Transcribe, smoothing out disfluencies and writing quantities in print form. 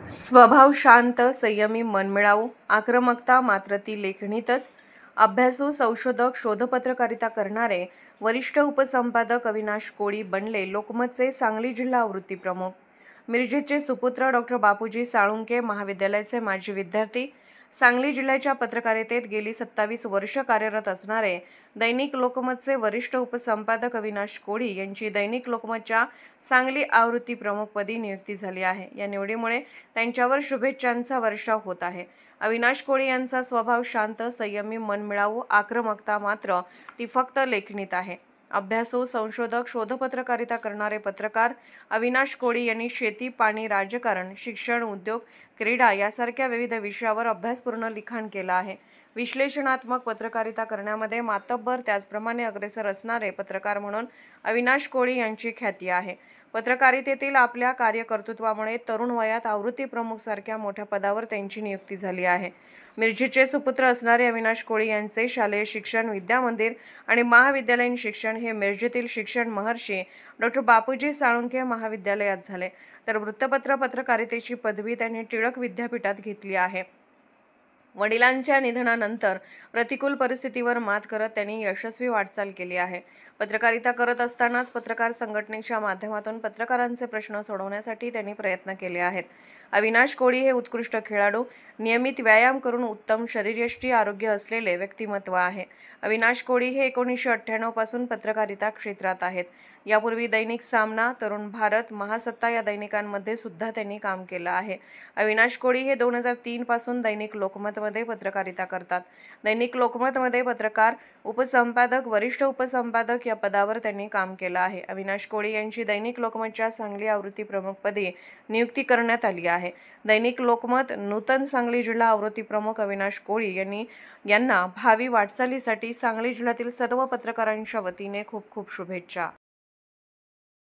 स्वभाव शांत, संयमी, मनमिळावू, आक्रमकता मात्र ती लेखणीतच. अभ्यासू, संशोधक, शोधपत्रकारिता करणारे वरिष्ठ उपसंपादक अविनाश कोळी बनले लोकमतचे सांगली जिल्हा आवृत्ती प्रमुख. मिरजेचे सुपुत्र डॉ. बापूजी साळुंखे महाविद्यालयाचे माजी विद्यार्थी, सांगली जिल्ह्याच्या पत्रकारितेत गेली 27 वर्ष कार्यरत असणारे दैनिक लोकमतचे वरिष्ठ उपसंपादक अविनाश कोळी यांची दैनिक लोकमतच्या सांगली आवृत्ती प्रमुखपदी नियुक्ती झाली आहे. या निवडीमुळे त्यांच्यावर शुभेच्छांचा वर्षाव होत आहे. अविनाश कोळी यांचा स्वभाव शांत, संयमी, मनमिळावू, आक्रमकता मात्र ती फक्त लेखणीत आहे. अभ्यासू, संशोधक, शोधपत्रकारिता करणारे पत्रकार अविनाश कोळी यांनी शेती, पाणी, राजकारण, शिक्षण, उद्योग, क्रीडा यासारख्या विविध विषयावर अभ्यासपूर्ण लिखाण केलं आहे. विश्लेषणात्मक पत्रकारिता करण्यामध्ये मातब्बर, त्याचप्रमाणे अग्रेसर असणारे पत्रकार म्हणून अविनाश कोळी यांची ख्याती आहे. पत्रकारितेतील आपल्या कार्यकर्तृत्वामुळे तरुण वयात आवृत्ती प्रमुख सारख्या मोठ्या पदावर त्यांची नियुक्ती झाली आहे. मिरजेचे सुपुत्र असणारे अविनाश कोळी यांचे शालेय शिक्षण विद्यामंदिर आणि महाविद्यालयीन शिक्षण हे मिरजेतील शिक्षण महर्षी डॉ. बापूजी साळुंखे महाविद्यालयात झाले, तर वृत्तपत्र पत्रकारितेची पदवी त्यांनी टिळक विद्यापीठात घेतली आहे. वडिलांच्या निधनानंतर प्रतिकूल परिस्थितीवर मात करत त्यांनी यशस्वी वाटचाल केली आहे. पत्रकारिता करत असतानाच पत्रकार संघटनेच्या माध्यमातून पत्रकारांचे प्रश्न सोडवण्यासाठी त्यांनी प्रयत्न केले आहेत. अविनाश कोळी हे उत्कृष्ट खेळाडू, नियमित व्यायाम करून उत्तम शरीरयष्टी आरोग्य असलेले व्यक्तिमत्व आहे. अविनाश कोळी हे 1998 पासून पत्रकारिता क्षेत्रात आहेत. यापूर्वी दैनिक सामना, तरुण भारत, महासत्ता या दैनिकांमध्ये सुद्धा त्यांनी काम केलं आहे. अविनाश कोळी हे 2003 पासून दैनिक लोकमतमध्ये पत्रकारिता करतात. दैनिक लोकमतमध्ये पत्रकार, उपसंपादक, वरिष्ठ उपसंपादक या पदावर त्यांनी काम केलं आहे. अविनाश कोळी यांची दैनिक लोकमतच्या सांगली आवृत्ती प्रमुखपदी नियुक्ती करण्यात आली आहे. दैनिक लोकमत नूतन सांगली जिल्हा आवृत्ती प्रमुख अविनाश कोळी यांना भावी वाटचालीसाठी सांगली जिल्ह्यातील सर्व पत्रकारांच्या वतीने खूप खूप शुभेच्छा.